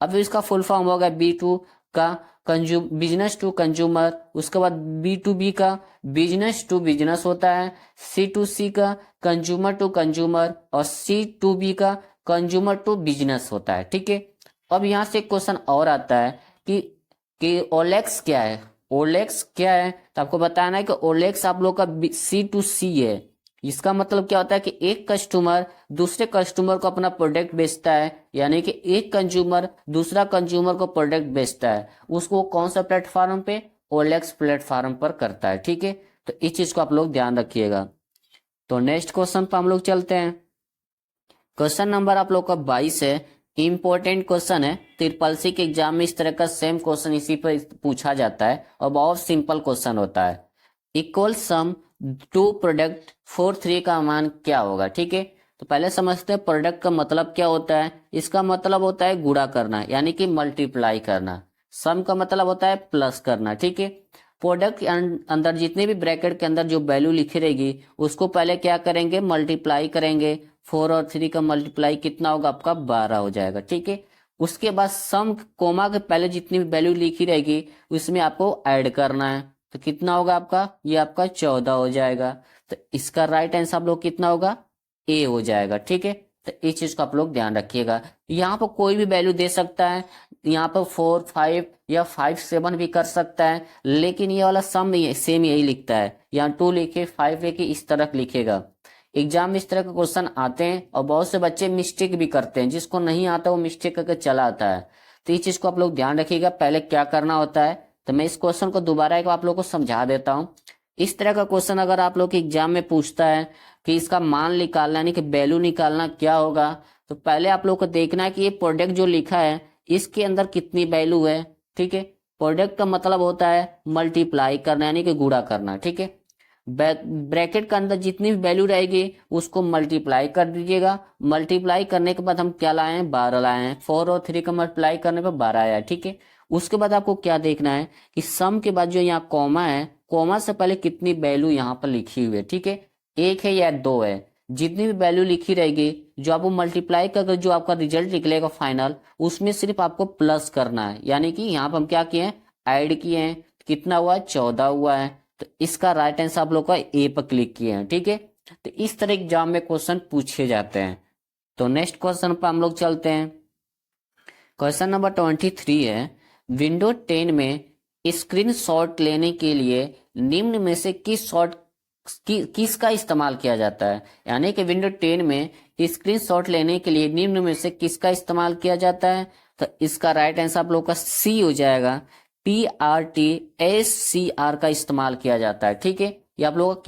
अब इसका फुल फॉर्म होगा B2 का बिजनेस टू कंज्यूमर, उसके बाद B2B का बिजनेस टू बिजनेस होता है, C2C का कंज्यूमर टू कंज्यूमर और C2B का कंज्यूमर टू बिजनेस होता है, ठीक है। अब यहाँ से क्वेश्चन और आता है कि ओलेक्स क्या है। ओलेक्स क्या है, तो आपको बताना है कि ओलेक्स आप लोग का C2C है। इसका मतलब क्या होता है कि एक कस्टमर दूसरे कस्टमर को अपना प्रोडक्ट बेचता है, यानी कि एक कंज्यूमर दूसरा कंज्यूमर को प्रोडक्ट बेचता है, उसको कौन सा प्लेटफॉर्म पे, ओलेक्स प्लेटफॉर्म पर करता है, ठीक है। तो इस चीज को आप लोग ध्यान रखिएगा। तो नेक्स्ट क्वेश्चन पर हम लोग चलते हैं। क्वेश्चन नंबर आप लोग का 22 है, इंपॉर्टेंट क्वेश्चन है, ट्रिपल सी के एग्जाम में इस तरह का सेम क्वेश्चन इसी पर पूछा जाता है और बहुत सिंपल क्वेश्चन होता है। इक्वल सम टू प्रोडक्ट 4 3 का मान क्या होगा, ठीक है। तो पहले समझते हैं प्रोडक्ट का मतलब क्या होता है। इसका मतलब होता है गुणा करना, यानी कि मल्टीप्लाई करना। सम का मतलब होता है प्लस करना, ठीक है। प्रोडक्ट के अंदर जितने भी ब्रैकेट के अंदर जो वैल्यू लिखी रहेगी उसको पहले क्या करेंगे, मल्टीप्लाई करेंगे। 4 और 3 का मल्टीप्लाई कितना होगा, आपका 12 हो जाएगा, ठीक है। उसके बाद सम कोमा के पहले जितनी भी वैल्यू लिखी रहेगी उसमें आपको ऐड करना है, तो कितना होगा आपका, ये आपका 14 हो जाएगा। तो इसका राइट आंसर आप लोग कितना होगा, ए हो जाएगा, ठीक है। तो इस चीज को आप लोग ध्यान रखिएगा। यहाँ पर कोई भी वैल्यू दे सकता है, यहाँ पर 4 5 या 5 7 भी कर सकता है, लेकिन ये वाला सम सेम यही लिखता है। यहाँ 2 लिखे 5 लिखे इस तरह लिखेगा। एग्जाम में इस तरह के क्वेश्चन आते हैं और बहुत से बच्चे मिस्टेक भी करते हैं, जिसको नहीं आता वो मिस्टेक करके चला आता है। तो इस चीज को आप लोग ध्यान रखिएगा पहले क्या करना होता है। तो मैं इस क्वेश्चन को दोबारा एक आप लोग को समझा देता हूँ। इस तरह का क्वेश्चन अगर आप लोग के एग्जाम में पूछता है कि इसका मान निकालना, यानी कि वैल्यू निकालना क्या होगा, तो पहले आप लोग को देखना है कि ये प्रोडक्ट जो लिखा है इसके अंदर कितनी वैल्यू है, ठीक है। प्रोडक्ट का मतलब होता है मल्टीप्लाई करना, यानी कि गुणा करना, ठीक है। ब्रैकेट के अंदर जितनी भी वैल्यू रहेगी उसको मल्टीप्लाई कर दीजिएगा। मल्टीप्लाई करने के बाद हम क्या लाए हैं, 12 लाए हैं। 4 और 3 का मल्टीप्लाई करने पर 12 आया, ठीक है। उसके बाद आपको क्या देखना है कि सम के बाद जो यहाँ कॉमा है, कॉमा से पहले कितनी वैल्यू यहाँ पर लिखी हुई है, ठीक है, एक है या दो है। जितनी भी वैल्यू लिखी रहेगी, जो आपको मल्टीप्लाई कर जो आपका रिजल्ट निकलेगा फाइनल, उसमें सिर्फ आपको प्लस करना है। यानी कि यहाँ पर हम क्या किए हैं, ऐड किए हैं, कितना हुआ है, 14 हुआ है। तो इसका राइट आंसर आप लोग का ए पर क्लिक किए हैं, ठीक है। तो इस तरह एग्जाम में क्वेश्चन पूछे जाते हैं। तो नेक्स्ट क्वेश्चन पर हम लोग चलते हैं। क्वेश्चन नंबर 23 है, विंडो 10 में स्क्रीन शॉट लेने के लिए निम्न में से किसका इस्तेमाल किया जाता है। यानी कि विंडो 10 में स्क्रीन शॉट लेने के लिए निम्न में से किसका इस्तेमाल किया जाता है। तो इसका राइट आंसर आप लोग का सी हो जाएगा, PRTSCR का इस्तेमाल किया जाता है, ठीक है। ये आप लोगों का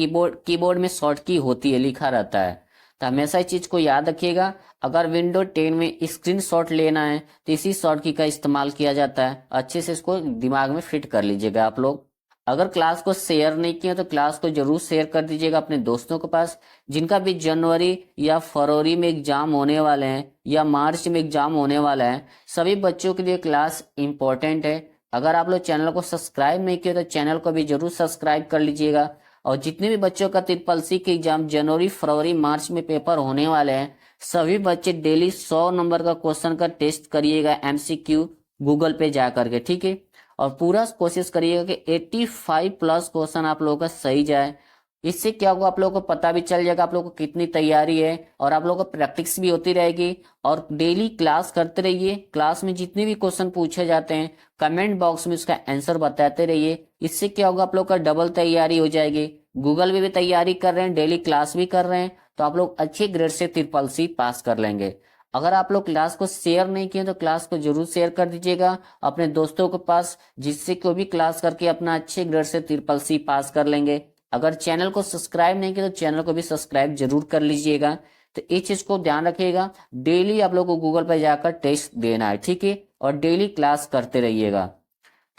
कीबोर्ड में शॉर्ट की होती है, लिखा रहता है। तो हमेशा इस चीज को याद रखिएगा, अगर विंडो 10 में स्क्रीन शॉट लेना है तो इसी शॉर्ट की का इस्तेमाल किया जाता है। अच्छे से इसको दिमाग में फिट कर लीजिएगा आप लोग। अगर क्लास को शेयर नहीं किया तो क्लास को जरूर शेयर कर दीजिएगा अपने दोस्तों के पास, जिनका भी जनवरी या फरवरी में एग्जाम होने वाले हैं या मार्च में एग्जाम होने वाला है। सभी बच्चों के लिए क्लास इंपॉर्टेंट है। अगर आप लोग चैनल को सब्सक्राइब नहीं किए तो चैनल को भी जरूर सब्सक्राइब कर लीजिएगा। और जितने भी बच्चों का ट्रिपल सी के एग्जाम जनवरी फरवरी मार्च में पेपर होने वाले हैं, सभी बच्चे डेली 100 नंबर का क्वेश्चन का टेस्ट करिएगा, MCQ गूगल पे जा करके, ठीक है। और पूरा कोशिश करिएगा कि 85 प्लस क्वेश्चन आप लोगों का सही जाए। इससे क्या होगा, आप लोगों को पता भी चल जाएगा आप लोगों को कितनी तैयारी है, और आप लोगों को प्रैक्टिस भी होती रहेगी। और डेली क्लास करते रहिए, क्लास में जितने भी क्वेश्चन पूछे जाते हैं कमेंट बॉक्स में उसका आंसर बताते रहिए। इससे क्या होगा, आप लोग का डबल तैयारी हो जाएगी। गूगल में भी तैयारी कर रहे हैं, डेली क्लास भी कर रहे हैं, तो आप लोग अच्छे ग्रेड से ट्रिपल सी पास कर लेंगे। अगर आप लोग क्लास को शेयर नहीं किए तो क्लास को जरूर शेयर कर दीजिएगा अपने दोस्तों के पास, जिससे कोई भी क्लास करके अपना अच्छे ग्रेड से ट्रिपल सी पास कर लेंगे। अगर चैनल को सब्सक्राइब नहीं किया तो चैनल को भी सब्सक्राइब जरूर कर लीजिएगा। तो इस चीज को ध्यान रखिएगा, डेली आप लोग को गूगल पर जाकर टेस्ट देना है, ठीक है, और डेली क्लास करते रहिएगा।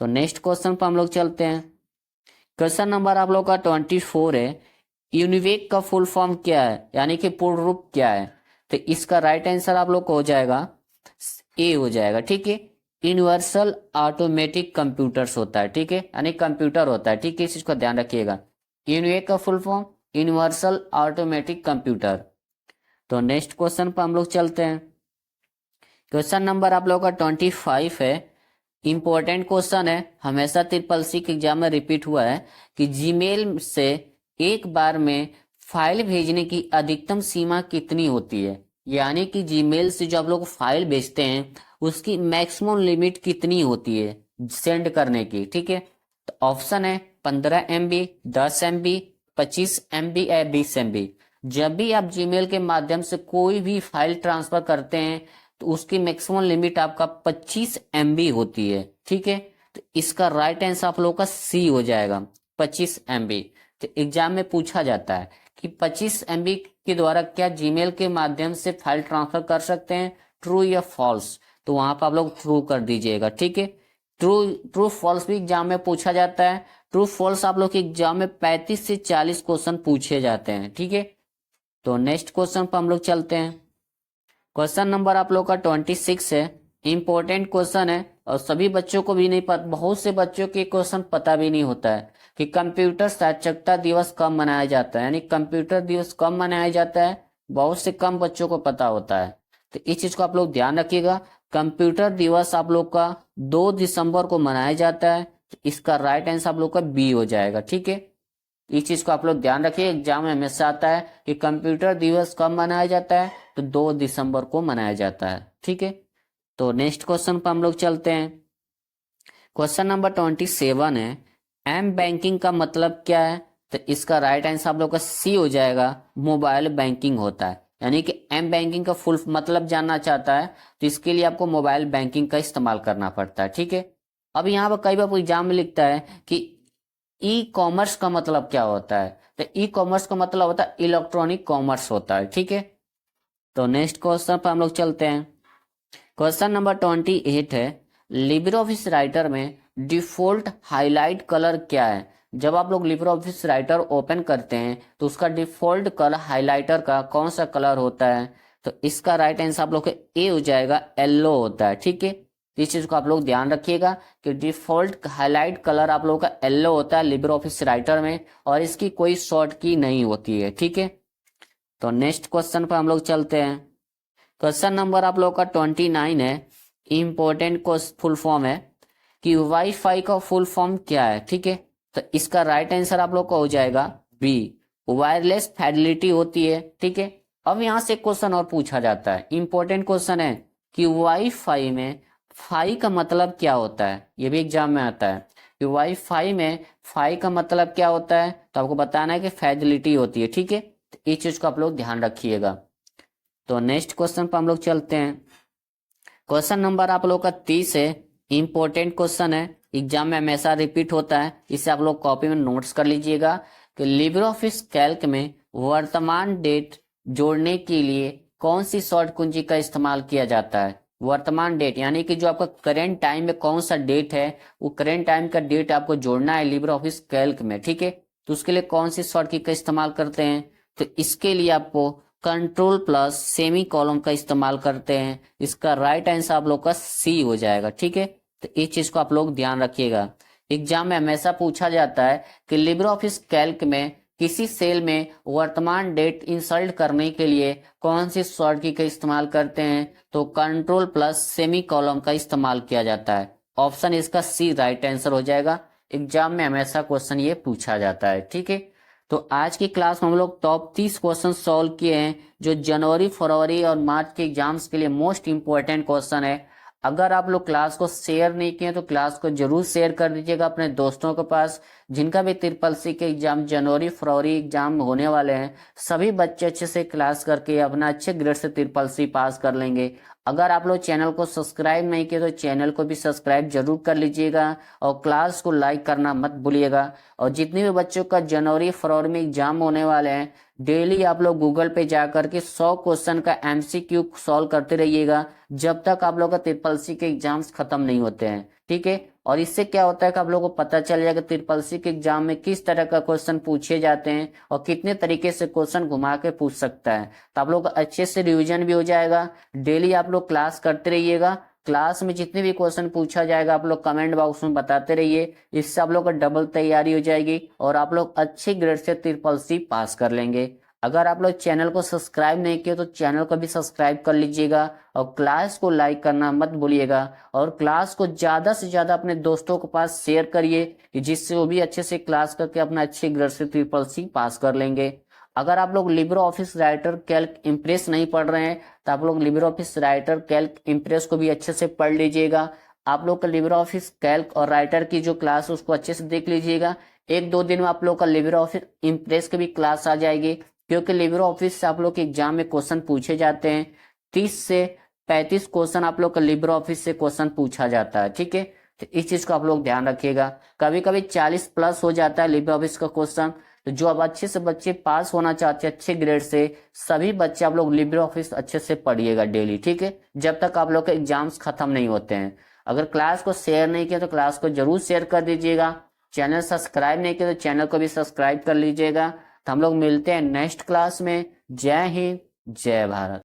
तो नेक्स्ट क्वेश्चन पर हम लोग चलते हैं। क्वेश्चन नंबर आप लोग का 24 है, यूनिवेक का फुल फॉर्म क्या है, यानी कि पूर्ण रूप क्या है। तो इसका राइट आंसर आप लोग को हो जाएगा ए हो जाएगा, ठीक है। यूनिवर्सल ऑटोमेटिक कंप्यूटर्स होता है, ठीक है, यानी कंप्यूटर होता है, ठीक है, इस चीज का ध्यान रखिएगा। यूनिवेक का full form universal automatic computer. तो नेक्स्ट क्वेश्चन पर हम लोग चलते हैं। क्वेश्चन नंबर आप लोग का 25 है, इंपॉर्टेंट क्वेश्चन है, हमेशा ट्रिपल सी के एग्जाम में रिपीट हुआ है कि जीमेल से एक बार में फाइल भेजने की अधिकतम सीमा कितनी होती है। यानी कि जीमेल से जो आप लोग फाइल भेजते हैं उसकी मैक्सिमम लिमिट कितनी होती है सेंड करने की, ठीक है। तो ऑप्शन है 15 MB, 10 MB, 25 MB या 20 MB। जब भी आप जीमेल के माध्यम से कोई भी फाइल ट्रांसफर करते हैं तो उसकी मैक्सिमम लिमिट आपका 25 MB होती है, ठीक है। तो इसका राइट आंसर आप लोगों का सी हो जाएगा, 25 MB। तो एग्जाम में पूछा जाता है कि 25 MB के द्वारा क्या जीमेल के माध्यम से फाइल ट्रांसफर कर सकते हैं, ट्रू या फॉल्स। तो वहां पर आप लोग ट्रू कर दीजिएगा, ठीक है। ट्रू फॉल्स भी एग्जाम में पूछा जाता है। ट्रू फॉल्स आप लोग के एग्जाम में 35 से 40 क्वेश्चन पूछे जाते हैं, ठीक है। तो नेक्स्ट क्वेश्चन पर हम लोग चलते हैं। क्वेश्चन नंबर आप लोग का 26 है, इंपॉर्टेंट क्वेश्चन है और सभी बच्चों को भी नहीं पता, बहुत से बच्चों के क्वेश्चन पता भी नहीं होता है कि कंप्यूटर साक्षरता दिवस कब मनाया जाता है, यानी कंप्यूटर दिवस कब मनाया जाता है, बहुत से कम बच्चों को पता होता है। तो इस चीज को आप लोग ध्यान रखिएगा, कंप्यूटर दिवस आप लोग का 2 दिसंबर को मनाया जाता है। तो इसका राइट आंसर आप लोग का बी हो जाएगा, ठीक है। इस चीज को आप लोग ध्यान रखिए, एग्जाम में हमेशा आता है कि कंप्यूटर दिवस कब मनाया जाता है, तो 2 दिसंबर को मनाया जाता है, ठीक है। तो नेक्स्ट क्वेश्चन पर हम लोग चलते हैं। क्वेश्चन नंबर 27 है, एम बैंकिंग का मतलब क्या है। तो इसका राइट आंसर आप लोग का सी हो जाएगा, मोबाइल बैंकिंग होता है। यानी कि एम बैंकिंग का फुल मतलब जानना चाहता है तो इसके लिए आपको मोबाइल बैंकिंग का इस्तेमाल करना पड़ता है, ठीक है। अब यहाँ पर कई बार एग्जाम में लिखता है कि ई कॉमर्स का मतलब क्या होता है। तो ई कॉमर्स का मतलब होता है इलेक्ट्रॉनिक कॉमर्स होता है, ठीक है। तो नेक्स्ट क्वेश्चन पर हम लोग चलते हैं। क्वेश्चन नंबर 28 है, लिब्रे ऑफिस राइटर में डिफॉल्ट हाईलाइट कलर क्या है। जब आप लोग लिब्रे ऑफिस राइटर ओपन करते हैं तो उसका डिफॉल्ट कलर हाइलाइटर का कौन सा कलर होता है। तो इसका राइट आंसर आप लोग का ए हो जाएगा, येलो होता है, ठीक है। तो इस चीज को आप लोग ध्यान रखिएगा कि डिफॉल्ट हाईलाइट कलर आप लोगों का येलो होता है लिब्रे ऑफिस राइटर में, और इसकी कोई शॉर्ट की नहीं होती है, ठीक है। तो नेक्स्ट क्वेश्चन पर हम लोग चलते हैं। क्वेश्चन नंबर आप लोग का 29 है। इंपॉर्टेंट को फुल फॉर्म है कि वाईफाई का फुल फॉर्म क्या है, ठीक है। तो इसका राइट आंसर आप लोग का हो जाएगा बी, वायरलेस फिडेलिटी होती है, ठीक है। अब यहां से क्वेश्चन और पूछा जाता है, इंपॉर्टेंट क्वेश्चन है कि वाईफाई में फाई का मतलब क्या होता है, ये भी एग्जाम में आता है कि वाईफाई में फाई का मतलब क्या होता है। तो आपको बताना है कि फिडेलिटी होती है, ठीक है। तो इस चीज को आप लोग ध्यान रखिएगा। तो नेक्स्ट क्वेश्चन पर हम लोग चलते हैं। क्वेश्चन नंबर आप लोग का 30 है। इंपॉर्टेंट क्वेश्चन है, एग्जाम में हमेशा रिपीट होता है, इसे आप लोग कॉपी में नोट्स कर लीजिएगा कि लिब्रे ऑफिस कैल्क में वर्तमान डेट जोड़ने के लिए कौन सी शॉर्ट कुंजी का इस्तेमाल किया जाता है। वर्तमान डेट यानी कि जो आपका करेंट टाइम में कौन सा डेट है, वो करेंट टाइम का डेट आपको जोड़ना है लिब्रे ऑफिस कैल्क में, ठीक है। तो उसके लिए कौन सी शॉर्ट की का इस्तेमाल करते हैं, तो इसके लिए आपको कंट्रोल प्लस सेमी कॉलम का इस्तेमाल करते हैं। इसका राइट आंसर आप लोग का सी हो जाएगा, ठीक है। तो इस चीज को आप लोग ध्यान रखिएगा। एग्जाम में हमेशा पूछा जाता है कि लिब्रे ऑफिस कैल्क में किसी सेल में वर्तमान डेट इंसर्ट करने के लिए कौन सी शॉर्ट की का इस्तेमाल करते हैं, तो कंट्रोल प्लस सेमी कॉलम का इस्तेमाल किया जाता है। ऑप्शन इसका सी राइट आंसर हो जाएगा। एग्जाम में हमेशा क्वेश्चन ये पूछा जाता है, ठीक है। तो आज की क्लास में हम लोग टॉप 30 क्वेश्चन सॉल्व किए हैं जो जनवरी, फरवरी और मार्च के एग्जाम्स के लिए मोस्ट इंपॉर्टेंट क्वेश्चन है। अगर आप लोग क्लास को शेयर नहीं किए तो क्लास को जरूर शेयर कर दीजिएगा अपने दोस्तों के पास, जिनका भी ट्रिपल सी के एग्जाम जनवरी फरवरी एग्जाम होने वाले हैं। सभी बच्चे अच्छे से क्लास करके अपना अच्छे ग्रेड से ट्रिपल सी पास कर लेंगे। अगर आप लोग चैनल को सब्सक्राइब नहीं किए तो चैनल को भी सब्सक्राइब जरूर कर लीजिएगा और क्लास को लाइक करना मत भूलिएगा। और जितने भी बच्चों का जनवरी फरवरी में एग्जाम होने वाले हैं, डेली आप लोग गूगल पे जा करके 100 क्वेश्चन का एमसीक्यू सॉल्व करते रहिएगा जब तक आप लोग का ट्रिपल सी के एग्जाम्स खत्म नहीं होते हैं, ठीक है। और इससे क्या होता है कि आप लोगों को पता चल जाएगा ट्रिपल सी के एग्जाम में किस तरह का क्वेश्चन पूछे जाते हैं और कितने तरीके से क्वेश्चन घुमा के पूछ सकता है। तो आप लोग अच्छे से रिविजन भी हो जाएगा। डेली आप लोग क्लास करते रहिएगा। क्लास में जितने भी क्वेश्चन पूछा जाएगा आप लोग कमेंट बॉक्स में बताते रहिए। इससे आप लोग का डबल तैयारी हो जाएगी और आप लोग अच्छे ग्रेड से ट्रिपल सी पास कर लेंगे। अगर आप लोग चैनल को सब्सक्राइब नहीं किए तो चैनल को भी सब्सक्राइब कर लीजिएगा और क्लास को लाइक करना मत भूलिएगा। और क्लास को ज्यादा से ज्यादा अपने दोस्तों के पास शेयर करिए कि जिससे वो भी अच्छे से क्लास करके अपना अच्छे ग्रेड से ट्रिपल सी पास कर लेंगे। अगर आप लोग Libre office writer Calc impress नहीं पढ़ रहे हैं तो आप लोग Libre office writer Calc impress को भी अच्छे से पढ़ लीजिएगा। आप लोग का लिब्रे ऑफिस कैल्क और राइटर की जो क्लास है उसको अच्छे से देख लीजिएगा। 1-2 दिन में आप लोग का लिब्रे ऑफिस इम्प्रेस की भी क्लास आ जाएगी, क्योंकि लिब्रे ऑफिस से आप लोग के एग्जाम में क्वेश्चन पूछे जाते हैं। 30 से 35 क्वेश्चन आप लोग का लिब्रे ऑफिस से क्वेश्चन पूछा जाता है, ठीक है। तो इस चीज को आप लोग ध्यान रखिएगा। कभी कभी 40 प्लस हो जाता है लिब्रे ऑफिस का क्वेश्चन। तो जो अब अच्छे से बच्चे पास होना चाहते हैं अच्छे ग्रेड से, सभी बच्चे आप लोग लिब्रे ऑफिस अच्छे से पढ़िएगा डेली, ठीक है, जब तक आप लोग के एग्जाम्स खत्म नहीं होते हैं। अगर क्लास को शेयर नहीं किया तो क्लास को जरूर शेयर कर दीजिएगा। चैनल सब्सक्राइब नहीं किया तो चैनल को भी सब्सक्राइब कर लीजिएगा। तो हम लोग मिलते हैं नेक्स्ट क्लास में। जय हिंद, जय भारत।